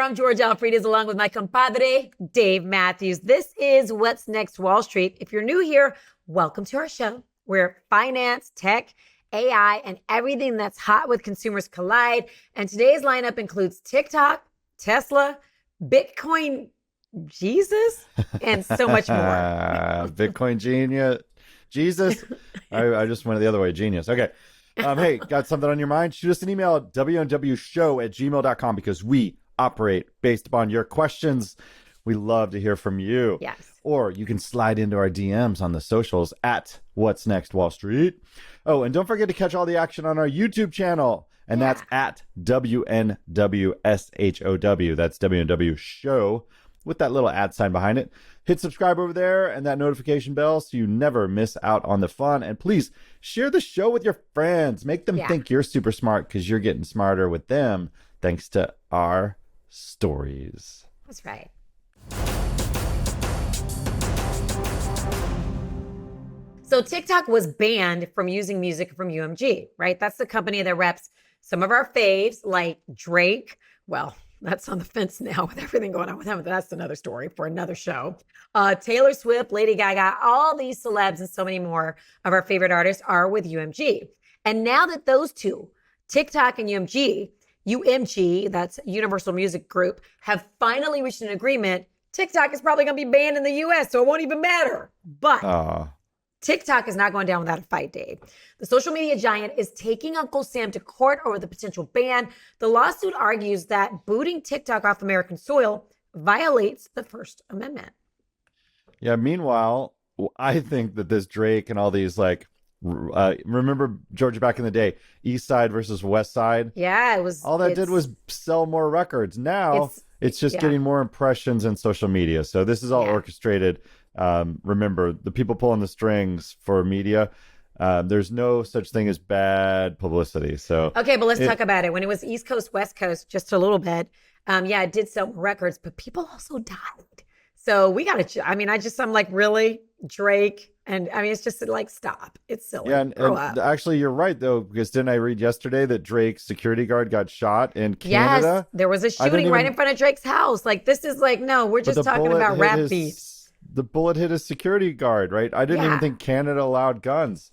I'm George Alfredas along with my compadre, Dave Mathews. This is What's Next Wall Street. If you're new here, welcome to our show where finance, tech, AI, and everything that's hot with consumers collide. And today's lineup includes TikTok, Tesla, Bitcoin, Jesus, and so much more. Bitcoin genius. Jesus. I just went the other way. Genius. Okay. Hey, got something on your mind? Shoot us an email at wnwshow@gmail.com because we operate based upon your questions. We love to hear from you. Yes. Or you can slide into our DMs on the socials at What's Next Wall Street. Oh, and don't forget to catch all the action on our YouTube channel. And that's at WNWSHOW. That's WNW Show with that little @ sign behind it. Hit subscribe over there and that notification bell so you never miss out on the fun. And please share the show with your friends. Make them think you're super smart because you're getting smarter with them thanks to our stories. That's right. So TikTok was banned from using music from UMG, right? That's the company that reps some of our faves like Drake. Well, that's on the fence now with everything going on with him. But that's another story for another show. Taylor Swift, Lady Gaga, all these celebs and so many more of our favorite artists are with UMG. And now that those two, TikTok and UMG, that's Universal Music Group, have finally reached an agreement, TikTok is probably going to be banned in the US, so it won't even matter. But TikTok is not going down without a fight, Dave. The social media giant is taking Uncle Sam to court over the potential ban. The lawsuit argues that booting TikTok off American soil violates the First Amendment. Yeah, meanwhile, I think that this Drake and all these, like, remember, Georgia, back in the day, East Side versus West Side? Yeah, it was. All that did was sell more records. Now it's just getting more impressions in social media. So this is all orchestrated. Remember, the people pulling the strings for media, there's no such thing as bad publicity. So okay, but let's talk about it. When it was East Coast, West Coast, just a little bit, it did sell records, but people also died. So we got to, I'm like, really? Drake? And it's just like, stop. It's silly. Yeah, and actually, you're right, though, because didn't I read yesterday that Drake's security guard got shot in Canada? Yes, there was a shooting right in front of Drake's house. Like, this is like, no, we're just talking about rap beats. The bullet hit his security guard, right? I didn't even think Canada allowed guns.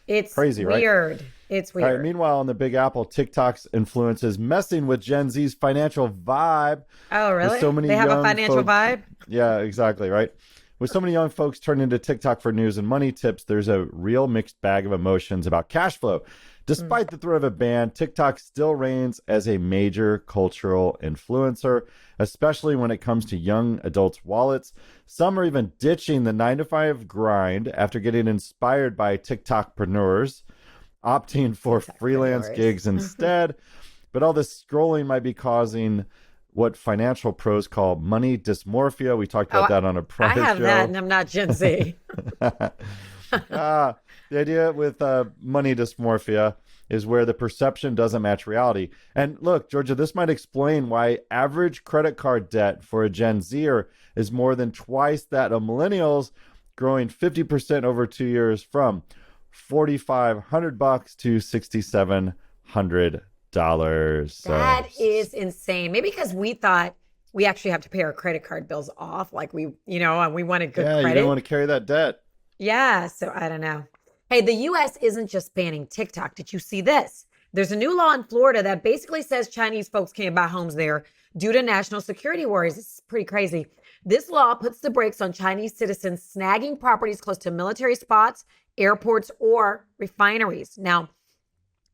It's crazy, weird. Right? It's weird. All right, meanwhile, in the Big Apple, TikTok's influence is messing with Gen Z's financial vibe. Oh, really? They have a financial vibe? Yeah, exactly, right? With so many young folks turning to TikTok for news and money tips, there's a real mixed bag of emotions about cash flow. Despite the threat of a ban, TikTok still reigns as a major cultural influencer, especially when it comes to young adults' wallets. Some are even ditching the 9-to-5 grind after getting inspired by TikTokpreneurs, opting for freelance gigs instead. But all this scrolling might be causing what financial pros call money dysmorphia. We talked about that on a prior show. I have that, and I'm not Gen Z. The idea with money dysmorphia is where the perception doesn't match reality. And look, Georgia, this might explain why average credit card debt for a Gen Zer is more than twice that of millennials, growing 50% over 2 years from $4,500 to $6,700. That is insane. Maybe because we thought we actually have to pay our credit card bills off, like and we wanted good credit. Yeah, you don't want to carry that debt. Yeah, so I don't know. Hey, the U.S. isn't just banning TikTok. Did you see this? There's a new law in Florida that basically says Chinese folks can't buy homes there due to national security worries. This is pretty crazy. This law puts the brakes on Chinese citizens snagging properties close to military spots, airports, or refineries. Now,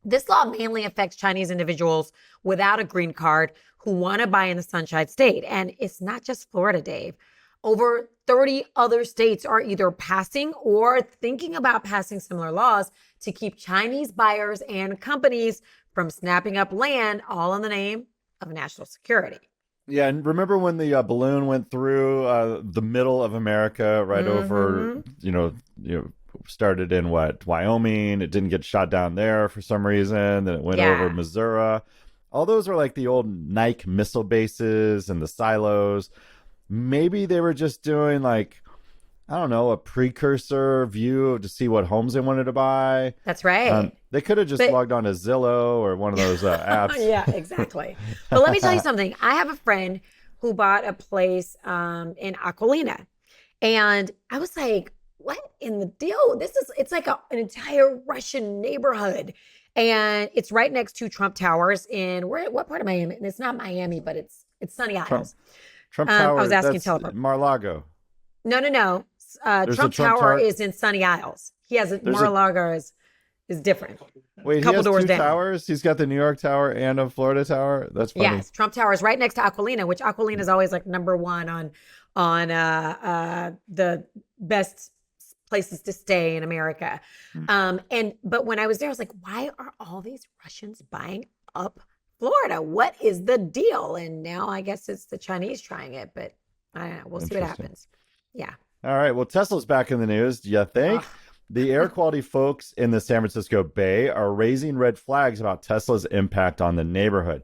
this law mainly affects Chinese individuals without a green card who want to buy in the Sunshine State. And it's not just Florida, Dave. Over 30 other states are either passing or thinking about passing similar laws to keep Chinese buyers and companies from snapping up land, all in the name of national security. Yeah, and remember when the balloon went through the middle of America, right over, started in Wyoming. It didn't get shot down there for some reason. Then it went over Missouri. All those are like the old Nike missile bases and the silos. Maybe they were just doing I don't know, a precursor view to see what homes they wanted to buy. That's right. They could have just logged on to Zillow or one of those apps. Yeah, exactly. But let me tell you something. I have a friend who bought a place in Aquilina. And I was like, what in the deal? It's like an entire Russian neighborhood. And it's right next to Trump Towers in what part of Miami? And it's not Miami, but it's Sunny Isles. Trump Tower. I was asking that's Mar-a-Lago. No. Trump Tower is in Sunny Isles. He has Mar-a-Lago is different. Wait, he has two towers? He's got the New York Tower and a Florida Tower? That's funny. Yes, Trump Tower is right next to Aquilina, which Aquilina is always like number one on the best places to stay in America. But when I was there, I was like, why are all these Russians buying up Florida? What is the deal? And now I guess it's the Chinese trying it, but I don't know. We'll see what happens. Yeah. All right. Well, Tesla's back in the news. Do you think? The air quality folks in the San Francisco Bay are raising red flags about Tesla's impact on the neighborhood.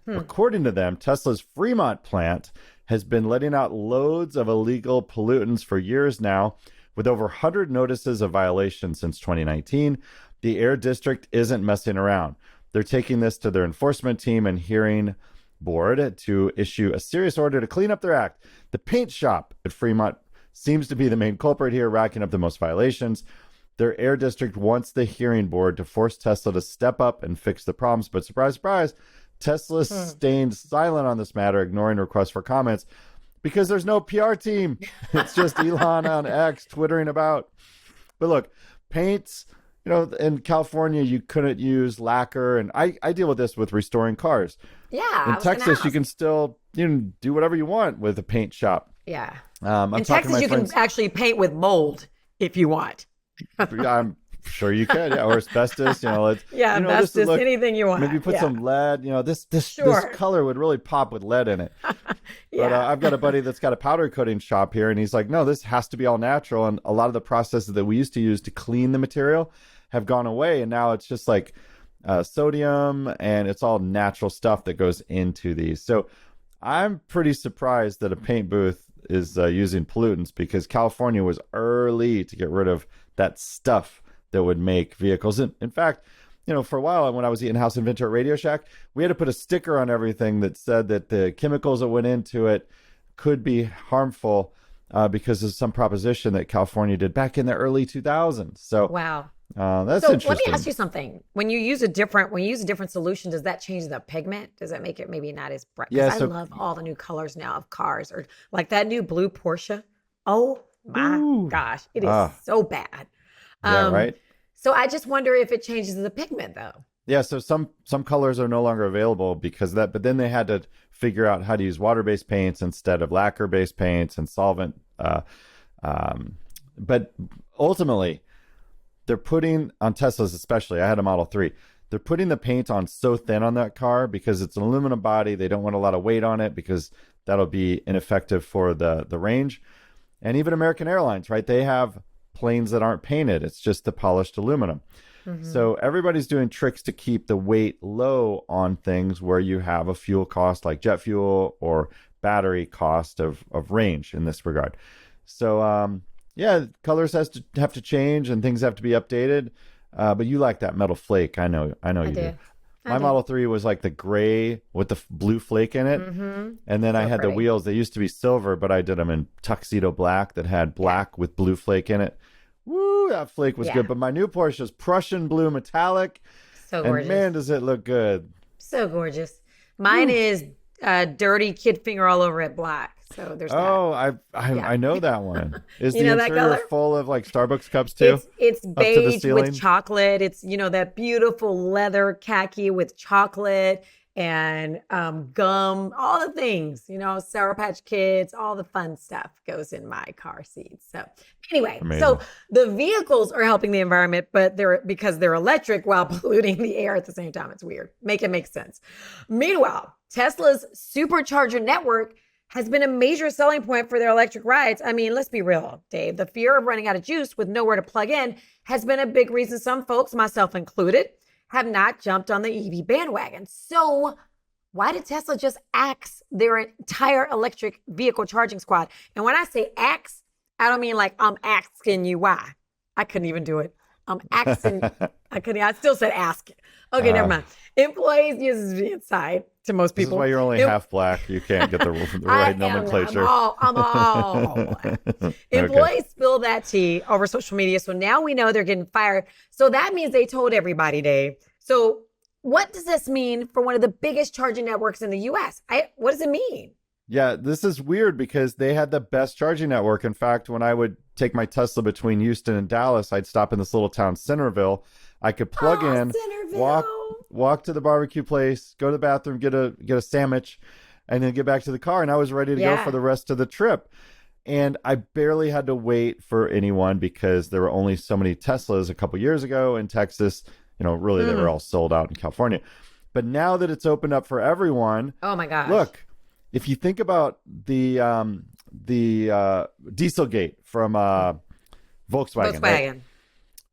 According to them, Tesla's Fremont plant has been letting out loads of illegal pollutants for years now, with over 100 notices of violation since 2019. The air district isn't messing around. They're taking this to their enforcement team and hearing board to issue a serious order to clean up their act. The paint shop at Fremont seems to be the main culprit here, racking up the most violations. Their air district wants the hearing board to force Tesla to step up and fix the problems. But surprise, surprise, Tesla stayed silent on this matter, ignoring requests for comments because there's no PR team. It's just Elon on X twittering about. But look, paints, in California, you couldn't use lacquer. And I deal with this with restoring cars. Yeah. In Texas, you can still do whatever you want with a paint shop. Yeah. In Texas, you can actually paint with mold if you want. I'm sure you could, or asbestos. Asbestos, anything you want. Maybe put some lead. This color would really pop with lead in it. But I've got a buddy that's got a powder coating shop here, and he's like, no, this has to be all natural. And a lot of the processes that we used to use to clean the material have gone away, and now it's just like sodium, and it's all natural stuff that goes into these. So I'm pretty surprised that a paint booth is using pollutants, because California was early to get rid of that stuff that would make vehicles. In fact, for a while when I was eating house and Venture at Radio Shack, we had to put a sticker on everything that said that the chemicals that went into it could be harmful because of some proposition that California did back in the early 2000s. So wow. That's interesting. Let me ask you something. When you use a different solution, does that change the pigment? Does that make it maybe not as bright? Yeah, I love all the new colors now of cars, or like that new blue Porsche. Oh my gosh, it is so bad. Yeah, right. So I just wonder if it changes the pigment though. Yeah, so some colors are no longer available because of that, but then they had to figure out how to use water-based paints instead of lacquer-based paints and solvent. But ultimately, they're putting on Teslas, especially, I had a Model 3. They're putting the paint on so thin on that car because it's an aluminum body. They don't want a lot of weight on it because that'll be ineffective for the range. And even American Airlines, right? They have planes that aren't painted. It's just the polished aluminum. So everybody's doing tricks to keep the weight low on things where you have a fuel cost like jet fuel or battery cost of range in this regard. So, colors have to change and things have to be updated. But you like that metal flake. I know you do. My Model 3 was like the gray with the blue flake in it. And then I had the wheels. They used to be silver, but I did them in tuxedo black that had black with blue flake in it. Woo, that flake was good. But my new Porsche is Prussian blue metallic. So gorgeous. And man, does it look good. So gorgeous. Mine is dirty kid finger all over it black. So there's that. I know that one. Is the that interior color? full of like Starbucks cups too? It's beige with chocolate. It's that beautiful leather khaki with chocolate and gum, all the things, Sour Patch Kids, all the fun stuff goes in my car seats. So anyway, amazing. So the vehicles are helping the environment, but because they're electric while polluting the air at the same time. It's weird. Make it make sense. Meanwhile, Tesla's supercharger network has been a major selling point for their electric rides. I mean, let's be real, Dave. The fear of running out of juice with nowhere to plug in has been a big reason some folks, myself included, have not jumped on the EV bandwagon. So why did Tesla just axe their entire electric vehicle charging squad? And when I say axe, I don't mean like I'm asking you why. I couldn't even do it. I'm asking. I still said ask. Okay, never mind. Employees uses the inside to most This is people. why you're only half black. You can't get the right nomenclature. I'm all. Okay. Employees spill that tea over social media. So now we know they're getting fired. So that means they told everybody, Dave. So what does this mean for one of the biggest charging networks in the US? What does it mean? Yeah, this is weird because they had the best charging network. In fact, when I would take my Tesla between Houston and Dallas, I'd stop in this little town, Centerville. I could plug in, walk to the barbecue place, go to the bathroom, get a sandwich, and then get back to the car. And I was ready to go for the rest of the trip. And I barely had to wait for anyone because there were only so many Teslas a couple years ago in Texas. You know, really, they were all sold out in California. But now that it's opened up for everyone, oh my gosh! Look, if you think about the Dieselgate from Volkswagen.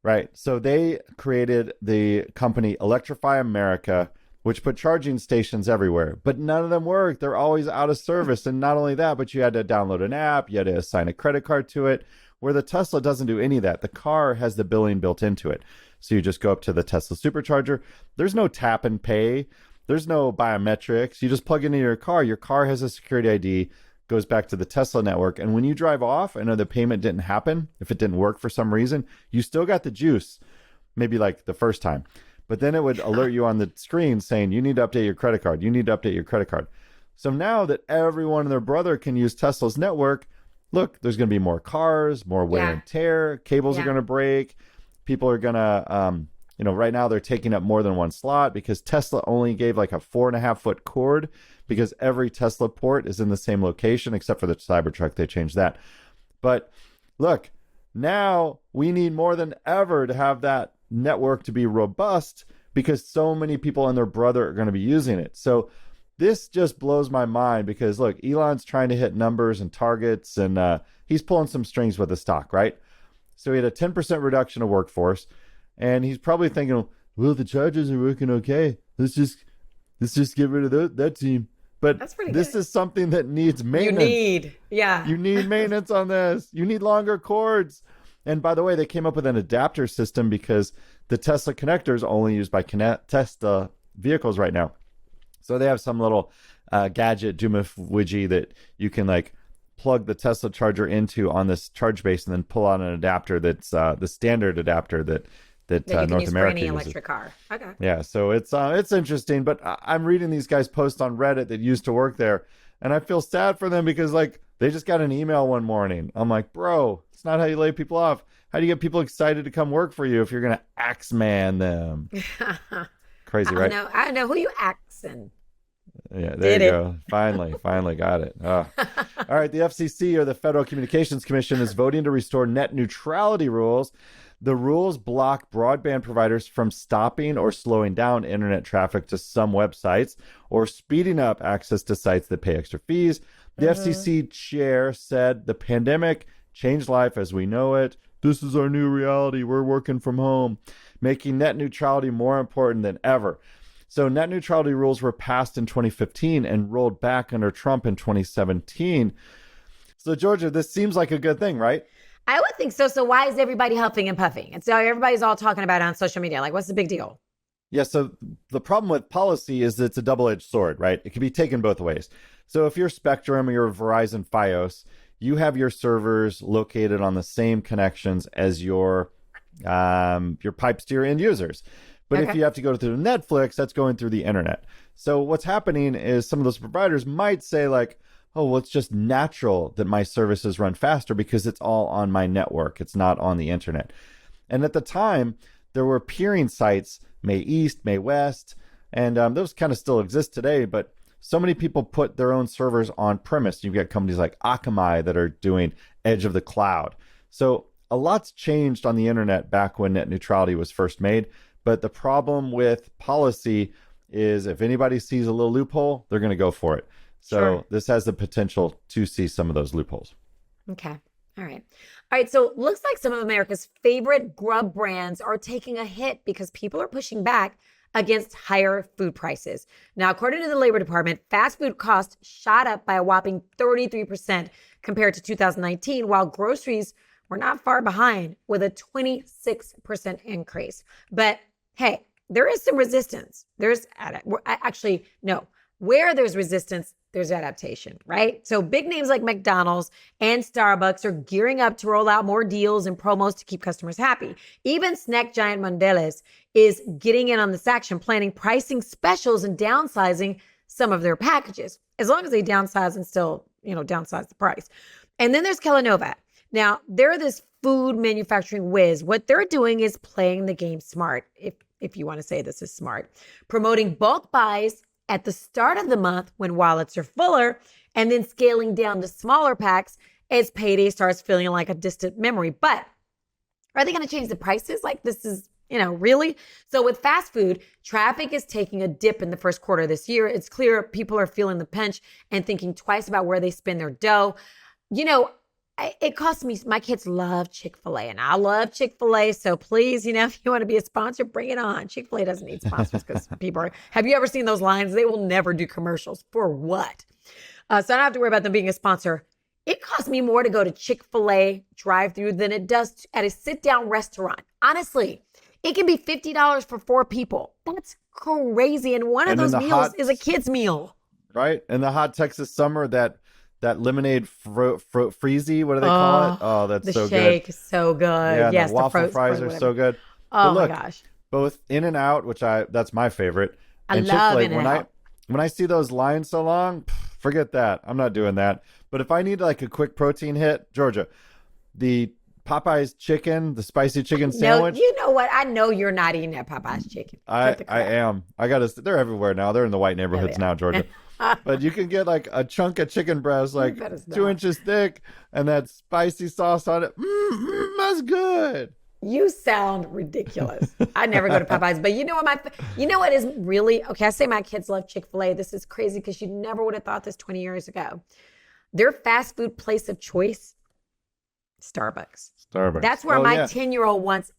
Right. So they created the company Electrify America, which put charging stations everywhere, but none of them worked. They're always out of service. And not only that, but you had to download an app, you had to assign a credit card to it, where the Tesla doesn't do any of that. The car has the billing built into it. So you just go up to the Tesla supercharger. There's no tap and pay. There's no biometrics. You just plug into your car. Your car has a security ID, goes back to the Tesla network. And when you drive off, I know the payment didn't happen. If it didn't work for some reason, you still got the juice, maybe like the first time. But then it would alert you on the screen saying, you need to update your credit card. You need to update your credit card. So now that everyone and their brother can use Tesla's network, look, there's going to be more cars, more wear and tear. Cables are going to break. People are going to, right now they're taking up more than one slot because Tesla only gave like a 4.5-foot cord because every Tesla port is in the same location, except for the Cybertruck. They changed that. But look, now we need more than ever to have that network to be robust because so many people and their brother are going to be using it. So this just blows my mind because look, Elon's trying to hit numbers and targets and he's pulling some strings with the stock, right? So he had a 10% reduction of workforce and he's probably thinking, well, the chargers are working okay. Let's just get rid of that team. But this is something that needs maintenance. You need maintenance on this. You need longer cords. And by the way, they came up with an adapter system because the Tesla connector is only used by Tesla vehicles right now. So they have some little gadget, widget that you can like plug the Tesla charger into on this charge base and then pull out an adapter that's the standard adapter that North America uses. Electric car. Okay. Yeah, so it's interesting, but I'm reading these guys post on Reddit that used to work there, and I feel sad for them because like they just got an email one morning. I'm like, bro, it's not how you lay people off. How do you get people excited to come work for you if you're gonna Axeman them? Crazy, right? I don't know who you axing. Yeah, there you go. Finally got it. Oh. All right, the FCC, or the Federal Communications Commission, is voting to restore net neutrality rules. The rules block broadband providers from stopping or slowing down internet traffic to some websites or speeding up access to sites that pay extra fees. The FCC chair said the pandemic changed life as we know it. This is our new reality. We're working from home, making net neutrality more important than ever. So net neutrality rules were passed in 2015 and rolled back under Trump in 2017. So, Georgia, this seems like a good thing, right? I would think so. So why is everybody huffing and puffing? And so everybody's all talking about it on social media. Like, what's the big deal? Yeah, so the problem with policy is it's a double-edged sword, right? It can be taken both ways. So if you're Spectrum or you're Verizon Fios, you have your servers located on the same connections as your pipes to your end users. But if you have to go through Netflix, that's going through the internet. So what's happening is some of those providers might say like, oh, well, it's just natural that my services run faster because it's all on my network. It's not on the internet. And at the time, there were peering sites, May East, May West, and those kind of still exist today. But so many people put their own servers on premise. You've got companies like Akamai that are doing edge of the cloud. So a lot's changed on the internet back when net neutrality was first made. But the problem with policy is if anybody sees a little loophole, they're going to go for it. So this has the potential to see some of those loopholes. Okay. All right. So it looks like some of America's favorite grub brands are taking a hit because people are pushing back against higher food prices. Now, according to the Labor Department, fast food costs shot up by a whopping 33% compared to 2019, while groceries were not far behind with a 26% increase. But hey, there is some resistance. Where there's resistance, there's adaptation, right? So big names like McDonald's and Starbucks are gearing up to roll out more deals and promos to keep customers happy. Even snack giant Mondelez is getting in on this action, planning pricing specials and downsizing some of their packages, as long as they downsize and still, downsize the price. And then there's Kellanova. Now, they're this food manufacturing whiz. What they're doing is playing the game smart, if you want to say this is smart, promoting bulk buys at the start of the month when wallets are fuller, and then scaling down to smaller packs as payday starts feeling like a distant memory. But are they going to change the prices? Like, this is, really? So with fast food, traffic is taking a dip in the first quarter of this year. It's clear people are feeling the pinch and thinking twice about where they spend their dough. It costs me, my kids love Chick-fil-A, and I love Chick-fil-A. So please, if you want to be a sponsor, bring it on. Chick-fil-A doesn't need sponsors because have you ever seen those lines? They will never do commercials. For what? So I don't have to worry about them being a sponsor. It costs me more to go to Chick-fil-A drive-thru than it does at a sit-down restaurant. Honestly, it can be $50 for 4 people. That's crazy. And one of those meals is a kid's meal. Right? In the hot Texas summer, that lemonade freezy, what do they call it? Oh, that's so good. The shake is so good. Yeah, yes, the waffle fries are so good. Oh my gosh. Both In-N-Out, which that's my favorite. I love In-N-Out. When I see those lines so long, forget that. I'm not doing that. But if I need like a quick protein hit, Georgia, the Popeye's chicken, the spicy chicken sandwich. No, you know what? I know you're not eating that Popeye's chicken. I am. They're everywhere now. They're in the white neighborhoods now, Georgia. But you can get like a chunk of chicken breast, like 2 inches thick, and that spicy sauce on it. That's good. You sound ridiculous. I never go to Popeyes, but you know what is really okay? I say my kids love Chick-fil-A. This is crazy because you never would have thought this 20 years ago. Their fast food place of choice, Starbucks. That's where my 10-year-old wants.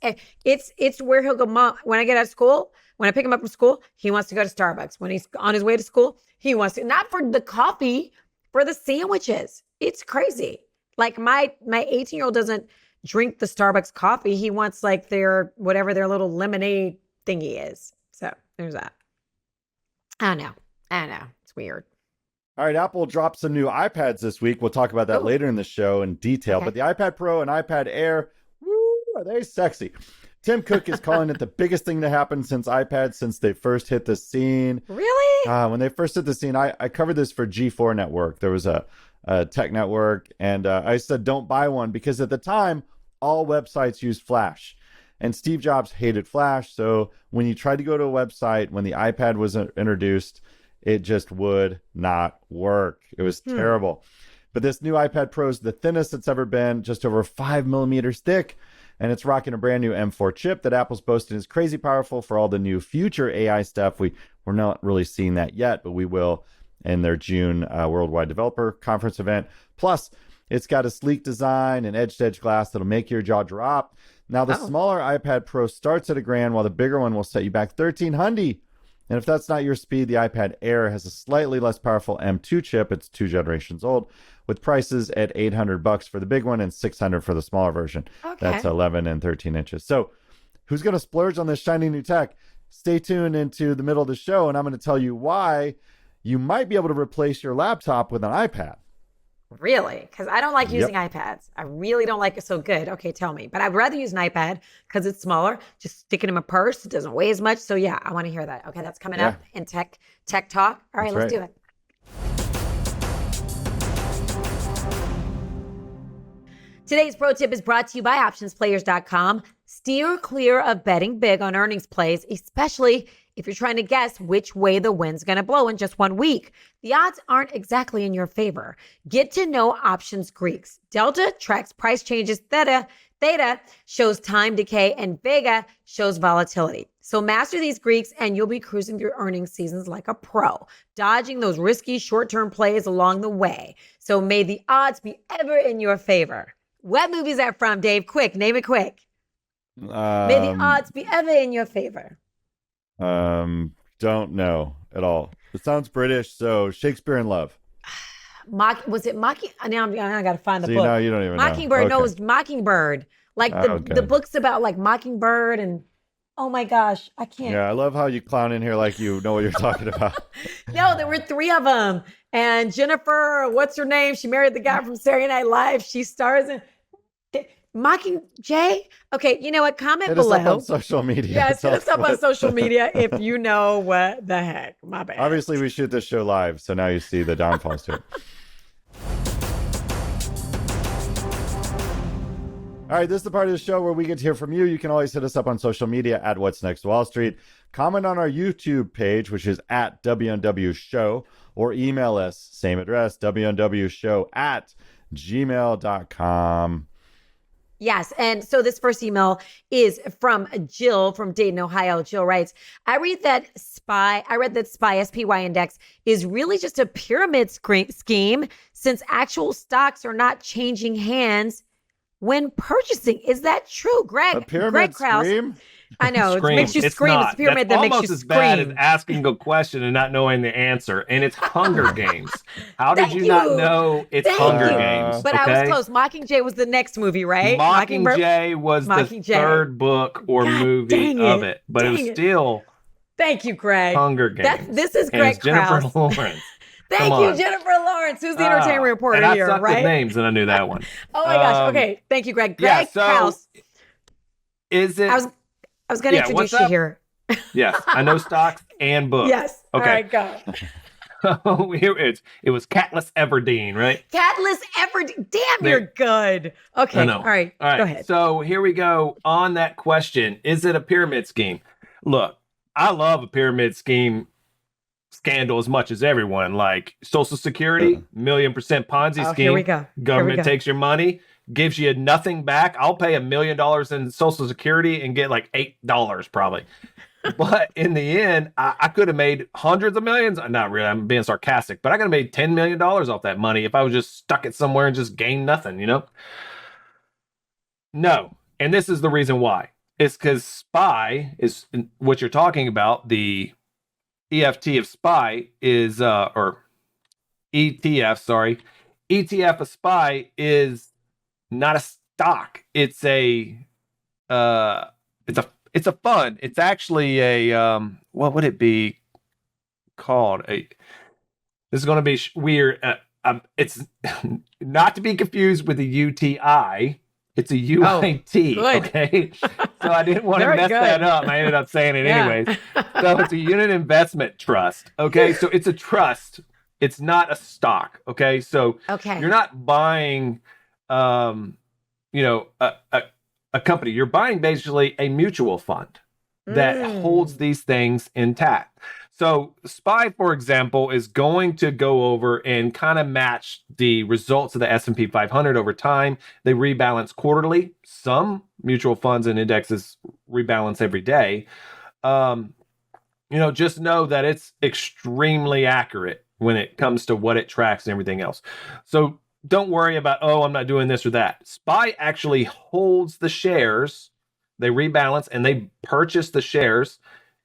It's where he'll go. Mom, when I get out of school, when I pick him up from school, he wants to go to Starbucks. When he's on his way to school, he wants to, not for the coffee, for the sandwiches. It's crazy. Like my 18-year-old doesn't drink the Starbucks coffee. He wants like their little lemonade thingy is. So there's that. I don't know. It's weird. All right, Apple dropped some new iPads this week. We'll talk about that later in the show in detail. Okay. But the iPad Pro and iPad Air, are they sexy? Tim Cook is calling it the biggest thing to happen since iPads, since they first hit the scene. Really? When they first hit the scene, I covered this for G4 Network. There was a tech network, and I said, don't buy one, because at the time, all websites used Flash. And Steve Jobs hated Flash. So when you tried to go to a website, when the iPad was introduced, it just would not work. It was terrible. But this new iPad Pro is the thinnest it's ever been, just over 5 millimeters thick. And it's rocking a brand new M4 chip that Apple's boasting is crazy powerful for all the new future AI stuff. We're not really seeing that yet, but we will in their June Worldwide Developer Conference event. Plus, it's got a sleek design and edge-to-edge glass that'll make your jaw drop. Now, the smaller iPad Pro starts at $1,000, while the bigger one will set you back $1,300. And if that's not your speed, the iPad Air has a slightly less powerful M2 chip. It's 2 generations old, with prices at $800 for the big one and $600 for the smaller version. Okay. That's 11 and 13 inches. So who's going to splurge on this shiny new tech? Stay tuned into the middle of the show, and I'm going to tell you why you might be able to replace your laptop with an iPad. Really? Because I don't like using iPads. I really don't like it so good. Okay, tell me. But I'd rather use an iPad because it's smaller. Just stick it in my purse. It doesn't weigh as much. So yeah, I want to hear that. Okay, that's coming up in Tech Talk. All right, let's do it. Today's pro tip is brought to you by OptionsPlayers.com. Steer clear of betting big on earnings plays, especially if you're trying to guess which way the wind's going to blow in just 1 week. The odds aren't exactly in your favor. Get to know options Greeks. Delta tracks price changes. Theta shows time decay, and Vega shows volatility. So master these Greeks and you'll be cruising through earnings seasons like a pro, dodging those risky short-term plays along the way. So may the odds be ever in your favor. What movie is that from, Dave? Quick, name it quick. May the odds be ever in your favor. Don't know at all. It sounds British, so Shakespeare in Love. Was it Mocking? Now I got to find the See, now book. you don't even know. Mockingbird. No, it Okay. was Mockingbird. Like the Okay. books about like Mockingbird and oh my gosh, I can't. Yeah, I love how you clown in here like you know what you're talking about. No, there were three of them. And Jennifer, what's her name? She married the guy from Saturday Night Live. She stars in Mockingjay. Okay, you know what? Comment Hit us up on below. social media. Yes, hit Tell us up on what- social media if you know what the heck. My bad. Obviously, we shoot this show live, so now you see the downfalls to it. All right, this is the part of the show where we get to hear from you. You can always hit us up on social media at What's Next Wall Street. Comment on our YouTube page, which is at WNW Show, or email us, same address, WNWshow@gmail.com. Yes. And so this first email is from Jill from Dayton, Ohio. Jill writes, I read that SPY SPY index is really just a pyramid scheme since actual stocks are not changing hands when purchasing. Is that true, Greg? A pyramid Greg Krause. scream? I know. It Scream. makes you It's scream. not. It's a pyramid That's that makes almost you as bad as scream. asking a question and not knowing the answer. And it's Hunger Games. How did Thank you not you. know it's Thank Hunger you. Games? But I was close. Mockingjay was the next movie, right? Mockingjay was Mockingjay. the third book or God movie dang of it. it, but it was Dang it. still Thank you, Greg. Hunger Games. This is And Greg it's Jennifer Krause. Lawrence. Thank Come you, on. Jennifer Lawrence, who's the entertainment reporter and I here, suck right? with names, and I knew that one. Oh my gosh. Okay. Thank you, Greg. Yeah, Greg so Krause. is it? I was going to introduce you here. Yes, I know stocks and books. Yes. Okay. All right, go. It was Catless Everdeen, right? Catless Damn, you're good. Okay. I know. All right. Go ahead. So here we go on that question. Is it a pyramid scheme? Look, I love a pyramid scheme scandal as much as everyone. Like Social Security, 1,000,000% Ponzi scheme. Here we go. Government takes your money, gives you nothing back. I'll pay $1 million in Social Security and get like $8 probably. But in the end, I could have made hundreds of millions. Not really, I'm being sarcastic, but I could have made $10 million off that money if I was just stuck it somewhere and just gained nothing, you know? No. And this is the reason why. It's because SPY is what you're talking about. The EFT of SPY is, or ETF, sorry. ETF of SPY is not a stock. It's a fund. It's actually a what would it be called? This is going to be weird. It's not to be confused with a UTI. It's a UIT. Good. Okay, so I didn't want to Very mess good. that up. I ended up saying it anyways. So it's a unit investment trust. Okay, so it's a trust. It's not a stock. Okay, so you're not buying, a company. You're buying basically a mutual fund that holds these things intact. So SPY, for example, is going to go over and kind of match the results of the S&P 500 over time. They rebalance quarterly. Some mutual funds and indexes rebalance every day. Just know that it's extremely accurate when it comes to what it tracks and everything else. So don't worry about, I'm not doing this or that. SPY actually holds the shares. They rebalance and they purchase the shares.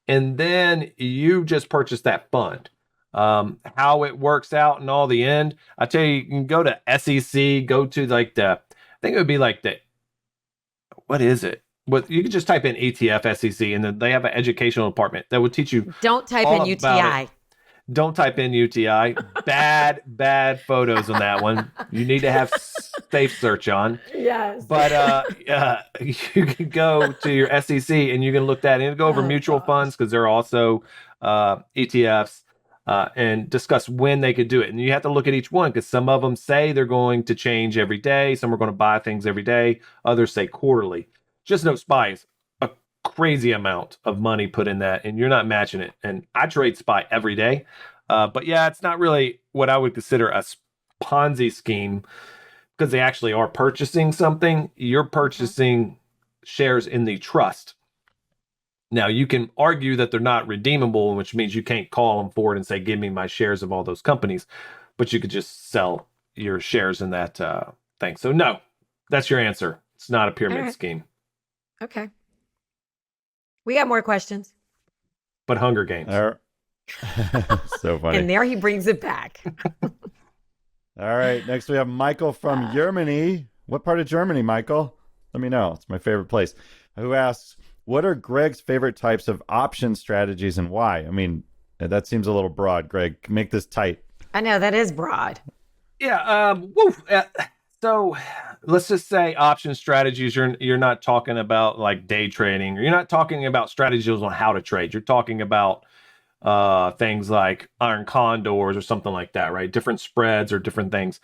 And then you just purchase that fund. How it works out in all the end, I tell you can go to SEC, go to I think it would be what is it? You can just type in ETF SEC, and then they have an educational department that would teach you. Don't type in UTI. Don't type in UTI. Bad photos on that one. You need to have safe search on. Yes. But you can go to your SEC and you can look that and go over mutual funds because they're also ETFs and discuss when they could do it. And you have to look at each one because some of them say they're going to change every day. Some are going to buy things every day. Others say quarterly. Just know SPY is a crazy amount of money put in that, and you're not matching it. And I trade SPY every day. But yeah, it's not really what I would consider a Ponzi scheme because they actually are purchasing something. You're purchasing shares in the trust. Now, you can argue that they're not redeemable, which means you can't call them for it and say, give me my shares of all those companies. But you could just sell your shares in that thing. So no, that's your answer. It's not a pyramid scheme. Okay. We got more questions. but Hunger Games. So funny. And there he brings it back. All right. Next, we have Michael from Germany. What part of Germany, Michael? Let me know. It's my favorite place. Who asks, what are Greg's favorite types of option strategies and why? I mean, that seems a little broad, Greg. Make this tight. I know that is broad. Yeah. So let's just say option strategies. You're not talking about like day trading. You're not talking about strategies on how to trade. You're talking about things like iron condors or something like that, right? Different spreads or different things.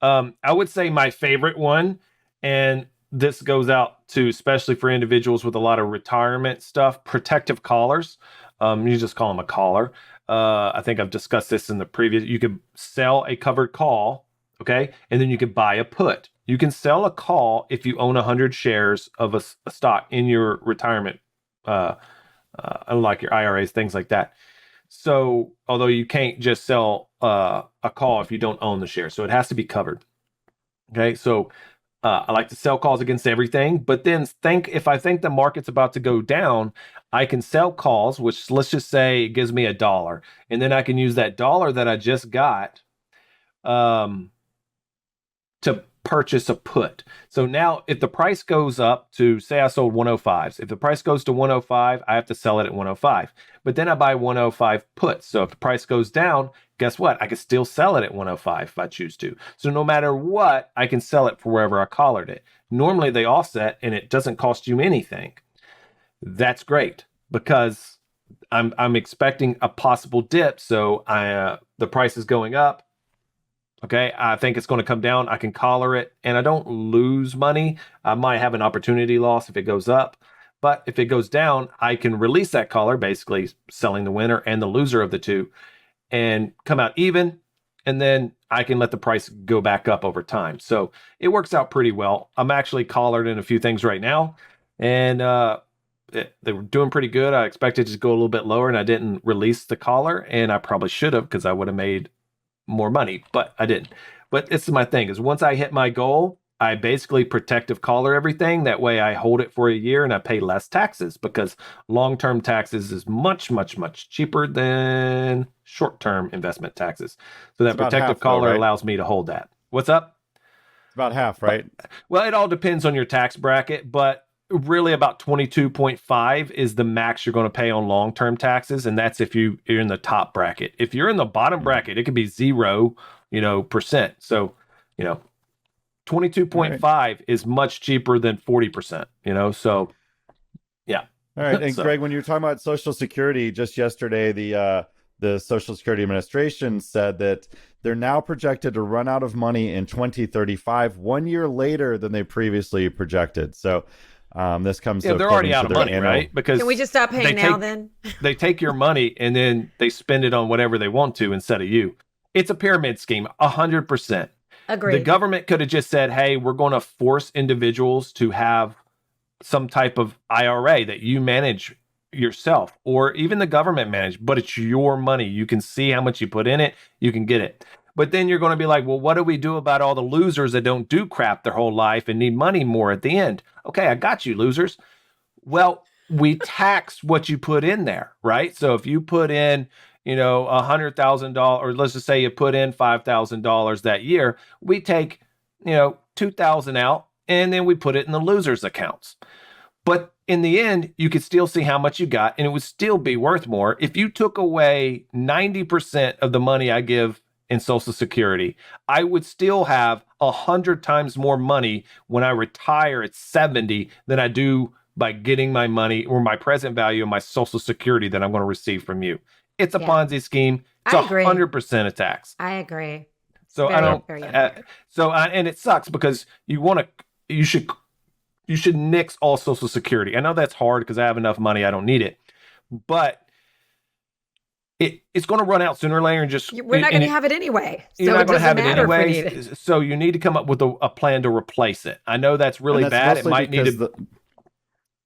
I would say my favorite one, and this goes out to especially for individuals with a lot of retirement stuff, protective collars. You just call them a collar. I think I've discussed this in the previous. You could sell a covered call, okay, and then you could buy a put. You can sell a call if you own 100 shares of a stock in your retirement, unlike your IRAs, things like that. So, although you can't just sell a call if you don't own the share, so it has to be covered. Okay, so I like to sell calls against everything, but then if I think the market's about to go down, I can sell calls, which let's just say it gives me $1, and then I can use that dollar that I just got to purchase a put. So now if the price goes up to, say I sold 105s, if the price goes to 105, I have to sell it at 105. But then I buy 105 puts. So if the price goes down, guess what? I can still sell it at 105 if I choose to. So no matter what, I can sell it for wherever I collared it. Normally they offset and it doesn't cost you anything. That's great because I'm expecting a possible dip. So the price is going up. Okay, I think it's going to come down. I can collar it and I don't lose money. I might have an opportunity loss if it goes up. But if it goes down, I can release that collar, basically selling the winner and the loser of the two, and come out even. And then I can let the price go back up over time. So it works out pretty well. I'm actually collared in a few things right now. And they were doing pretty good. I expected it to go a little bit lower and I didn't release the collar. And I probably should have because I would have made more money, but I didn't. But this is my thing is once I hit my goal, I basically protective collar everything. That way I hold it for a year and I pay less taxes because long-term taxes is much, much, much cheaper than short-term investment taxes. So that protective collar allows me to hold that. What's up? It's about half, right? Well, it all depends on your tax bracket, but really about 22.5 is the max you're going to pay on long-term taxes. And that's if you're in the top bracket. If you're in the bottom bracket, it could be 0%. So, 22.5 is much cheaper than 40%, so yeah. All right. And Greg, when you were talking about Social Security, just yesterday, the Social Security Administration said that they're now projected to run out of money in 2035, 1 year later than they previously projected. So this comes to they're already out of money, right? Because can we just stop paying now then? They take your money and then they spend it on whatever they want to instead of you. It's a pyramid scheme, 100%. Agreed. The government could have just said, hey, we're going to force individuals to have some type of IRA that you manage yourself, or even the government manage, but it's your money. You can see how much you put in it. You can get it. But then you're going to be like, well, what do we do about all the losers that don't do crap their whole life and need money more at the end? Okay, I got you, losers. Well, we tax what you put in there, right? So if you put in, $100,000, or let's just say you put in $5,000 that year, we take, $2,000 out and then we put it in the losers' accounts. But in the end, you could still see how much you got and it would still be worth more. If you took away 90% of the money I give in Social Security, I would still have 100 times more money when I retire at 70 than I do by getting my money or my present value of my Social Security that I'm going to receive from you. It's a Ponzi scheme. It's 100% a tax. I agree. So I don't. And it sucks because you should nix all Social Security. I know that's hard because I have enough money. I don't need it, but it's going to run out sooner or later. And we're not going to have it anyway. So you're not going to have it anyway. So you need to come up with a plan to replace it. I know that's really bad. It might need to.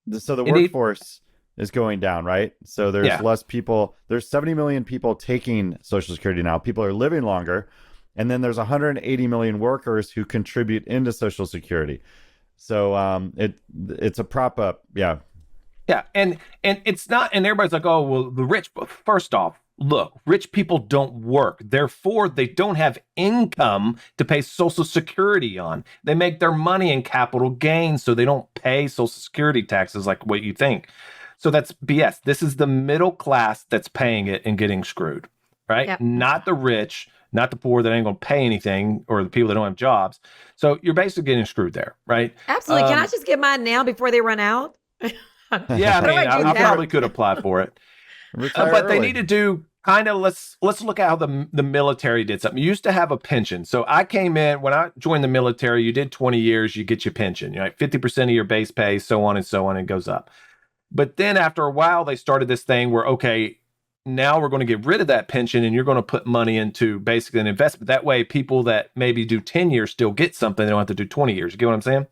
The workforce is going down, right? So there's less people. There's 70 million people taking Social Security now. People are living longer. And then there's 180 million workers who contribute into Social Security. So it's a prop up. Yeah. Yeah, and it's not, and everybody's like, oh, well, the rich. But first off, look, rich people don't work. Therefore, they don't have income to pay Social Security on. They make their money in capital gains, so they don't pay Social Security taxes like what you think. So that's BS. This is the middle class that's paying it and getting screwed, right? Yep. Not the rich, not the poor that ain't going to pay anything, or the people that don't have jobs. So you're basically getting screwed there, right? Absolutely. Can I just get mine now before they run out? Yeah, I mean, I that? probably could apply for it. But they need to do kind of, let's look at how the military did something. You used to have a pension. So I came in, when I joined the military, you did 20 years, you get your pension, 50% of your base pay, so on, and it goes up. But then after a while, they started this thing where, okay, now we're going to get rid of that pension and you're going to put money into basically an investment. That way, people that maybe do 10 years still get something. They don't have to do 20 years. You get what I'm saying?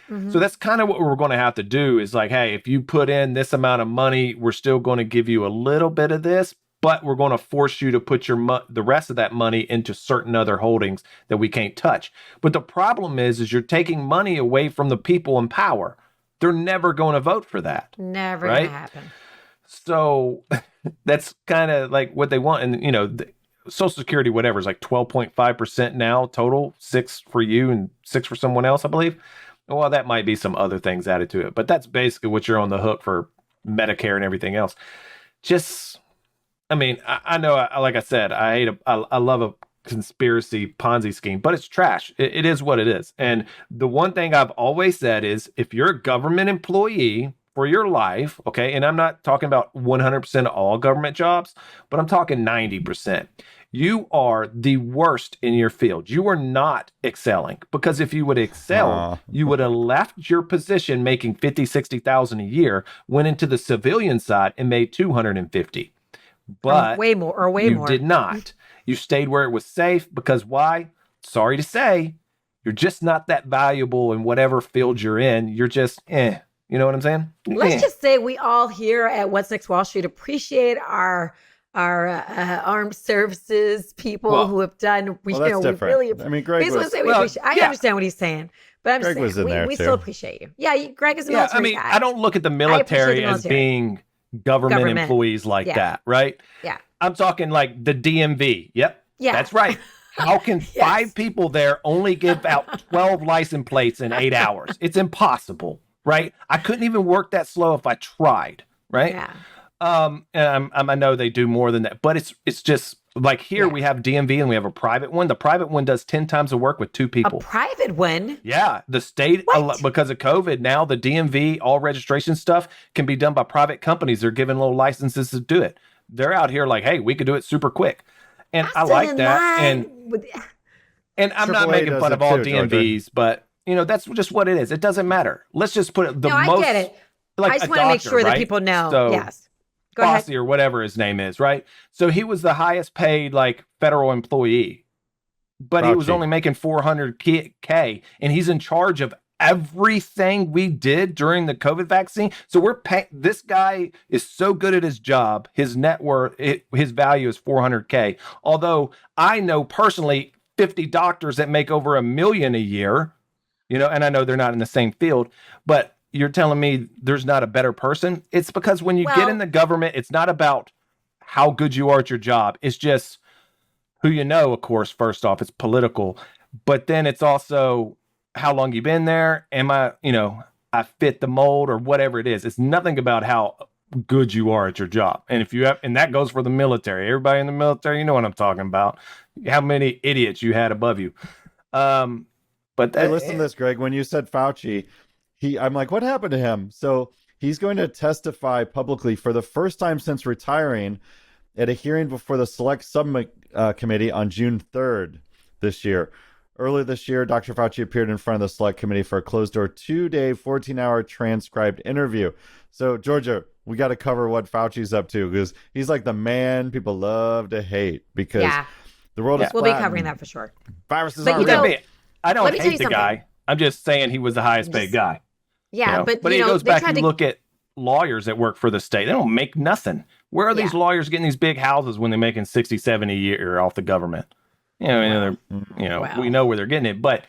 Mm-hmm. So that's kind of what we're going to have to do is like, hey, if you put in this amount of money, we're still going to give you a little bit of this, but we're going to force you to put the rest of that money into certain other holdings that we can't touch. But the problem is you're taking money away from the people in power. They're never going to vote for that. Never right? Gonna happen. So that's kind of like what they want. And, the Social Security, whatever, is like 12.5% now total, 6 for you and 6 for someone else, I believe. Well, that might be some other things added to it, but that's basically what you're on the hook for Medicare and everything else. I know, like I said, I love a conspiracy Ponzi scheme, but it's trash. It is what it is. And the one thing I've always said is if you're a government employee for your life, okay, and I'm not talking about 100% of all government jobs, but I'm talking 90%. You are the worst in your field. You are not excelling, because if you would excel, you would have left your position making 50, 60,000 a year, went into the civilian side and made 250. But way more. You did not. You stayed where it was safe because why? Sorry to say, you're just not that valuable in whatever field you're in. You're just, You know what I'm saying? Let's just say we all here at What's Next Wall Street appreciate our armed services people who have done. That's different. I mean, Greg was. I understand what he's saying, but I'm Greg saying was in there we too. still appreciate you. Yeah, Greg is a military guy. I don't look at the military as being government employees like that, right? Yeah. I'm talking like the DMV. Yep. Yeah. That's right. How can 5 people there only give out 12 license plates in 8 hours? It's impossible, right? I couldn't even work that slow if I tried, right? Yeah. And I know they do more than that, but it's just like here we have DMV and we have a private one. The private one does 10 times the work with 2 people. A private one? Yeah. The state, because of COVID, now the DMV, all registration stuff can be done by private companies. They're given little licenses to do it. They're out here like, hey, we could do it super quick. And I like that. And I'm not making fun of all DMVs, but that's just what it is. It doesn't matter. Let's just put it I get it. Like I just want to make sure that people know. So, yes. Go Bossy ahead. or whatever his name is, right? So he was the highest paid federal employee, but he was only making $400K, and he's in charge of everything we did during the COVID vaccine. So we're paying. This guy is so good at his job. His net worth, his value is $400K. Although I know personally 50 doctors that make over $1 million a year, and I know they're not in the same field, but you're telling me there's not a better person? It's because when you get in the government, it's not about how good you are at your job. It's just who you know, of course, first off, it's political. But then it's also how long you've been there. Am I, I fit the mold or whatever it is. It's nothing about how good you are at your job. And and that goes for the military. Everybody in the military, you know what I'm talking about. How many idiots you had above you. But hey, listen to this, Greg. When you said Fauci, I'm like, what happened to him? So he's going to testify publicly for the first time since retiring at a hearing before the Select Subcommittee on June 3rd this year. Earlier this year, Dr. Fauci appeared in front of the Select Committee for a closed-door 2-day, 14-hour transcribed interview. So, Georgia, we got to cover what Fauci's up to because he's like the man people love to hate because the world is We'll be covering that for sure. Viruses aren't real. I don't hate the guy. I'm just saying he was the highest paid guy. Yeah, but it goes back. You look at lawyers that work for the state; they don't make nothing. Where are these lawyers getting these big houses when they're making 60, 70 a year off the government? We know where they're getting it. But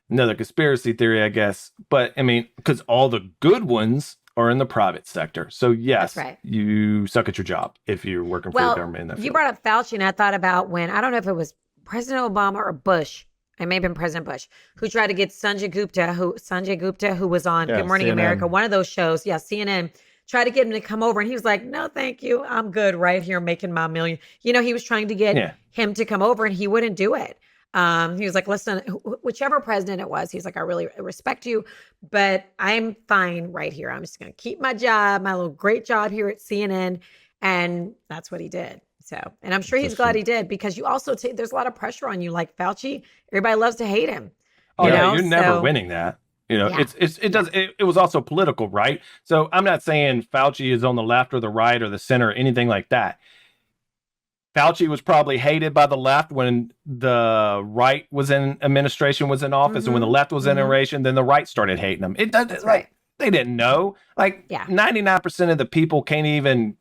another conspiracy theory, I guess. But I mean, because all the good ones or in the private sector. So yes, That's right. you suck at your job if you're working for the government in that you field. brought up Fauci, and I thought about when, I don't know if it was President Obama or Bush, it may have been President Bush, who tried to get Sanjay Gupta, who was on Good Morning CNN. America, one of those shows, CNN, tried to get him to come over, and he was like, no, thank you, I'm good right here making my million. He was trying to get him to come over, and he wouldn't do it. He was like, listen, whichever president it was, he's like, I really respect you, but I'm fine right here. I'm just going to keep my job, my little great job here at CNN. And that's what he did. So, and I'm sure he's glad he did, because you also there's a lot of pressure on you. Like Fauci, everybody loves to hate him. You're never winning that. It was also political, right? So I'm not saying Fauci is on the left or the right or the center or anything like that. Fauci was probably hated by the left when the right was in administration, was in office, and when the left was in administration, then the right started hating him. That's right. They didn't know. 99% of the people can't even